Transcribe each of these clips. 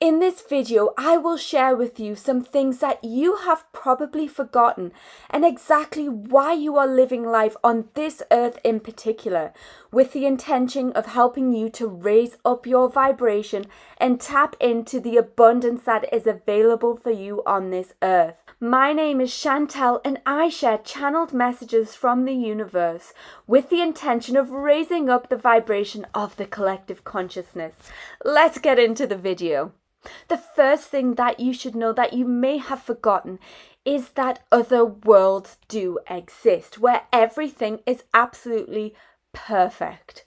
In this video, I will share with you some things that you have probably forgotten and exactly why you are living life on this earth in particular, with the intention of helping you to raise up your vibration and tap into the abundance that is available for you on this earth. My name is Chantel and I share channeled messages from the universe with the intention of raising up the vibration of the collective consciousness. Let's get into the video. The first thing that you should know that you may have forgotten is that other worlds do exist where everything is absolutely perfect.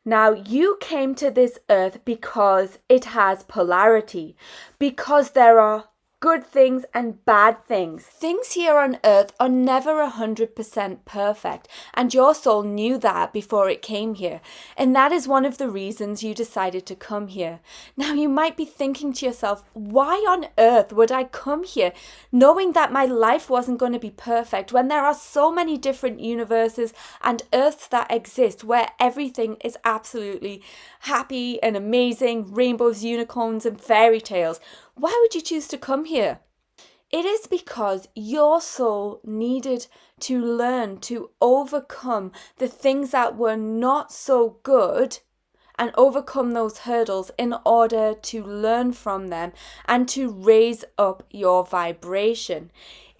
Now, you came to this earth because it has polarity, because there are good things and bad things. Things here on earth are never 100% perfect, and your soul knew that before it came here, and that is one of the reasons you decided to come here. Now, you might be thinking to yourself, why on earth would I come here knowing that my life wasn't going to be perfect when there are so many different universes and earths that exist where everything is absolutely happy and amazing, rainbows, unicorns, and fairy tales? Why would you choose to come here? It is because your soul needed to learn to overcome the things that were not so good and overcome those hurdles in order to learn from them and to raise up your vibration.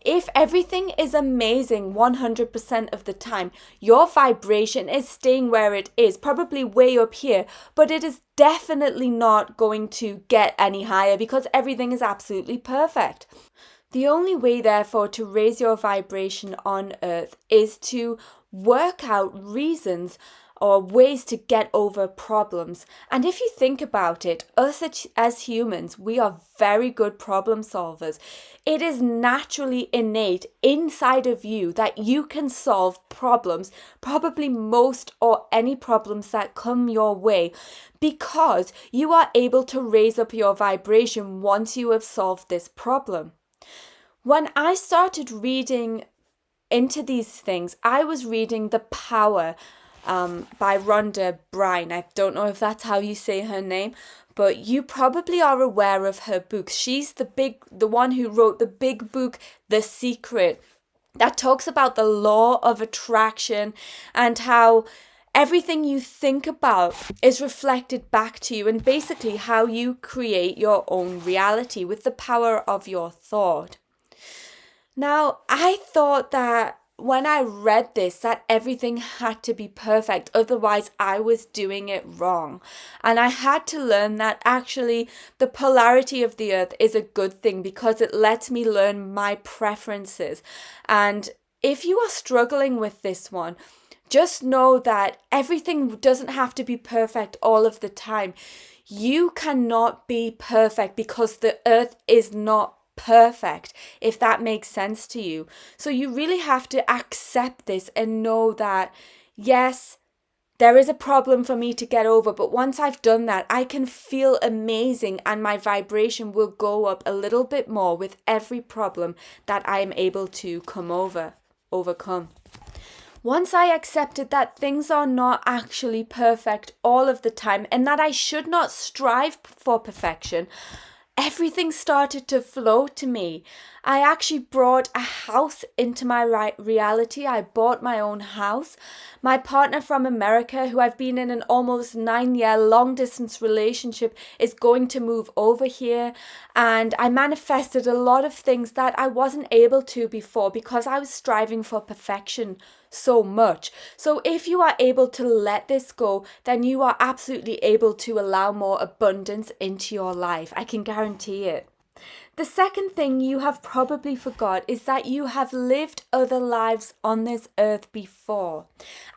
If everything is amazing 100% of the time, your vibration is staying where it is, probably way up here, but it is definitely not going to get any higher because everything is absolutely perfect. The only way, therefore, to raise your vibration on earth is to work out reasons or ways to get over problems. And if you think about it, us as humans, we are very good problem solvers. It is naturally innate inside of you that you can solve problems, probably most or any problems that come your way, because you are able to raise up your vibration once you have solved this problem. When I started reading into these things, I was reading The Power by Rhonda Byrne. I don't know if that's how you say her name, but you probably are aware of her books. She's the one who wrote the big book, The Secret, that talks about the law of attraction and how everything you think about is reflected back to you, and basically how you create your own reality with the power of your thought. Now, I thought that when I read this, that everything had to be perfect, otherwise I was doing it wrong. And I had to learn that actually the polarity of the earth is a good thing because it lets me learn my preferences. And if you are struggling with this one, just know that everything doesn't have to be perfect all of the time. You cannot be perfect because the earth is not perfect, if that makes sense to you. So you really have to accept this and know that, yes, there is a problem for me to get over, but once I've done that, I can feel amazing and my vibration will go up a little bit more with every problem that I am able to overcome. Once I accepted that things are not actually perfect all of the time and that I should not strive for perfection, everything started to flow to me. I actually brought a house into my reality. I bought my own house. My partner from America, who I've been in an almost 9-year long distance relationship, is going to move over here. And I manifested a lot of things that I wasn't able to before because I was striving for perfection so much. So if you are able to let this go, then you are absolutely able to allow more abundance into your life. I can guarantee it. The second thing you have probably forgot is that you have lived other lives on this earth before.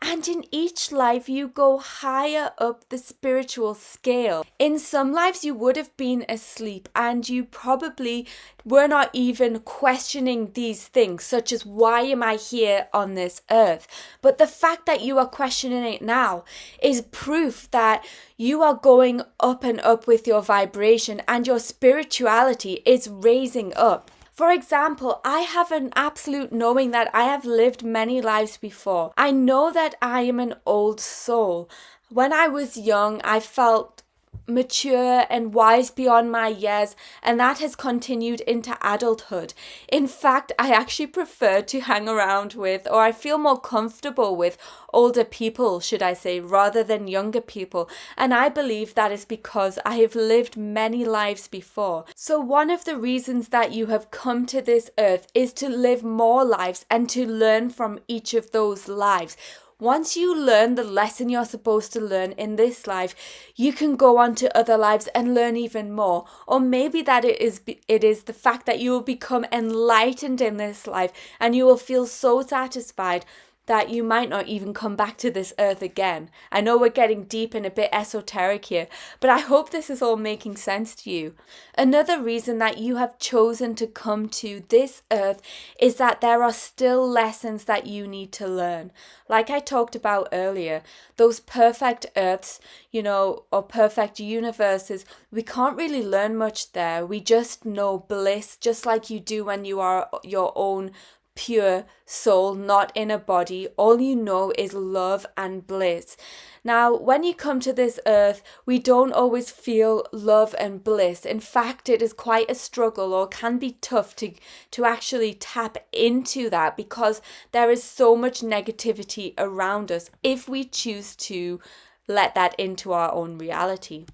And in each life you go higher up the spiritual scale. In some lives you would have been asleep and you probably were not even questioning these things, such as why am I here on this earth? But the fact that you are questioning it now is proof that you are going up and up with your vibration and your spirituality is raising up. For example, I have an absolute knowing that I have lived many lives before. I know that I am an old soul. When I was young, I felt mature and wise beyond my years, and that has continued into adulthood. In fact, I actually prefer to hang around with, or I feel more comfortable with, older people, should I say, rather than younger people. And I believe that is because I have lived many lives before. So one of the reasons that you have come to this earth is to live more lives and to learn from each of those lives. Once you learn the lesson you're supposed to learn in this life, you can go on to other lives and learn even more. Or maybe that it is the fact that you will become enlightened in this life and you will feel so satisfied that you might not even come back to this earth again. I know we're getting deep and a bit esoteric here, but I hope this is all making sense to you. Another reason that you have chosen to come to this earth is that there are still lessons that you need to learn. Like I talked about earlier, those perfect earths, or perfect universes, we can't really learn much there. We just know bliss, just like you do when you are your own pure soul, not in a body. All you know is love and bliss. Now, when you come to this earth, we don't always feel love and bliss. In fact, it is quite a struggle, or can be tough to actually tap into that, because there is so much negativity around us if we choose to let that into our own reality.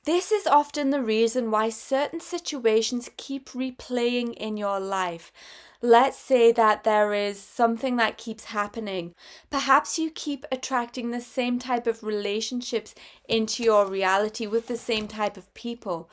This is often the reason why certain situations keep replaying in your life. Let's say that there is something that keeps happening. Perhaps you keep attracting the same type of relationships into your reality with the same type of people.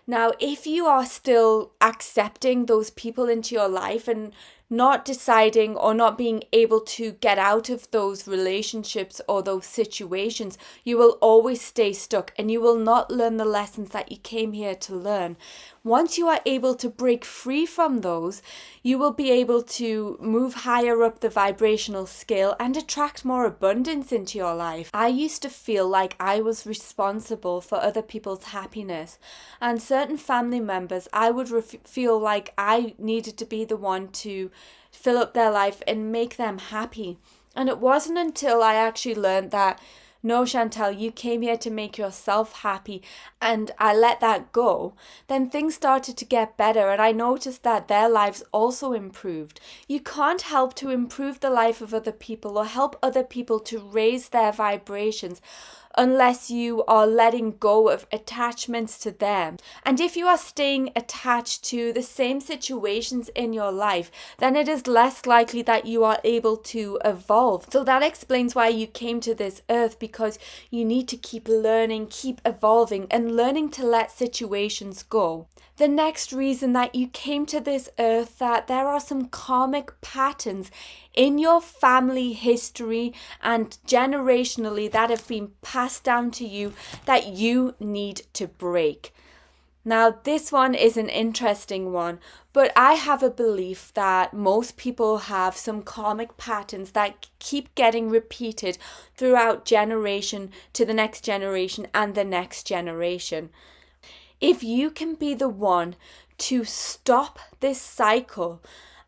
Now, if you are still accepting those people into your life and not deciding or not being able to get out of those relationships or those situations, you will always stay stuck and you will not learn the lessons that you came here to learn. Once you are able to break free from those, you will be able to move higher up the vibrational scale and attract more abundance into your life. I used to feel like I was responsible for other people's happiness, and certain family members, I would feel like I needed to be the one to fill up their life and make them happy. And it wasn't until I actually learned that, no, Chantel, you came here to make yourself happy, and I let that go, then things started to get better, and I noticed that their lives also improved. You can't help to improve the life of other people or help other people to raise their vibrations unless you are letting go of attachments to them. And if you are staying attached to the same situations in your life, then it is less likely that you are able to evolve. So that explains why you came to this earth, because you need to keep learning, keep evolving, and learning to let situations go. The next reason that you came to this earth, that there are some karmic patterns in your family history and generationally that have been passed down to you that you need to break. Now, this one is an interesting one, but I have a belief that most people have some karmic patterns that keep getting repeated throughout generation to the next generation and the next generation. If you can be the one to stop this cycle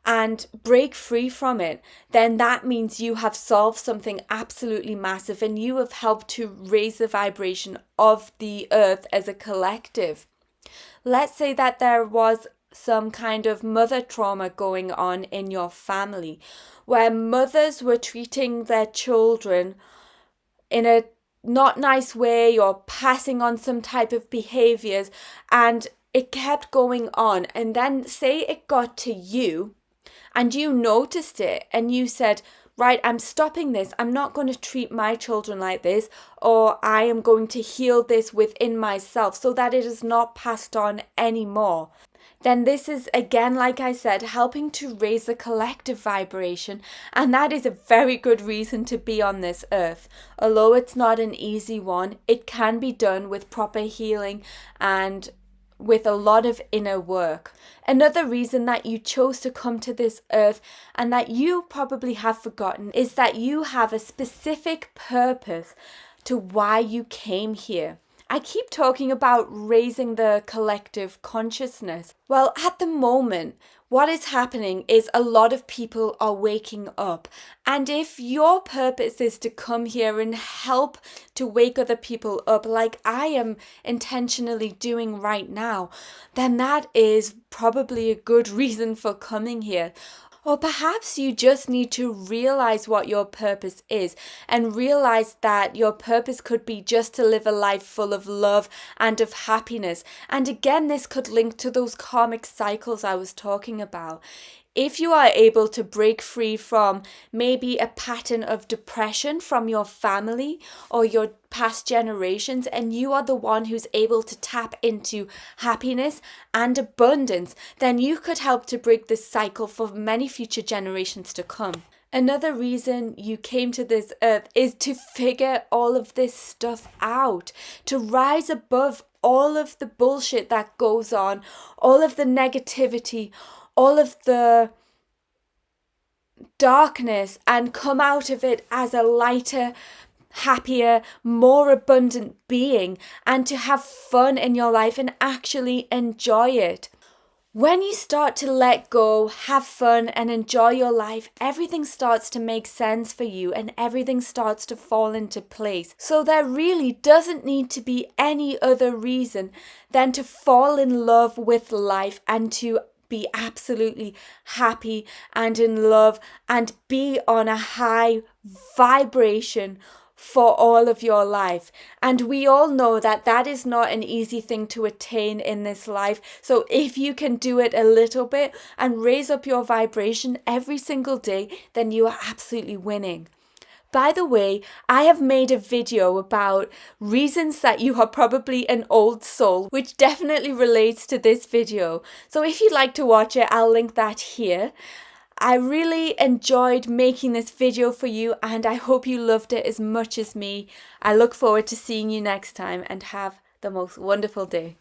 and break free from it, then that means you have solved something absolutely massive and you have helped to raise the vibration of the earth as a collective. Let's say that there was some kind of mother trauma going on in your family, where mothers were treating their children in a not nice way or passing on some type of behaviors, and it kept going on. And then say it got to you and you noticed it and you said, right, I'm stopping this. I'm not going to treat my children like this, or I am going to heal this within myself so that it is not passed on anymore. Then this is, again, like I said, helping to raise the collective vibration, and that is a very good reason to be on this earth. Although it's not an easy one, it can be done with proper healing and with a lot of inner work. Another reason that you chose to come to this earth, and that you probably have forgotten, is that you have a specific purpose to why you came here. I keep talking about raising the collective consciousness. Well, at the moment, what is happening is a lot of people are waking up. And if your purpose is to come here and help to wake other people up, like I am intentionally doing right now, then that is probably a good reason for coming here. Or perhaps you just need to realize what your purpose is and realize that your purpose could be just to live a life full of love and of happiness. And again, this could link to those karmic cycles I was talking about. If you are able to break free from maybe a pattern of depression from your family or your past generations, and you are the one who's able to tap into happiness and abundance, then you could help to break this cycle for many future generations to come. Another reason you came to this earth is to figure all of this stuff out, to rise above all of the bullshit that goes on, all of the negativity, all of the darkness, and come out of it as a lighter, happier, more abundant being, and to have fun in your life and actually enjoy it. When you start to let go, have fun, and enjoy your life, everything starts to make sense for you and everything starts to fall into place. So there really doesn't need to be any other reason than to fall in love with life and to be absolutely happy and in love and be on a high vibration for all of your life. And we all know that that is not an easy thing to attain in this life. So if you can do it a little bit and raise up your vibration every single day, then you are absolutely winning. By the way, I have made a video about reasons that you are probably an old soul, which definitely relates to this video. So if you'd like to watch it, I'll link that here. I really enjoyed making this video for you and I hope you loved it as much as me. I look forward to seeing you next time and have the most wonderful day.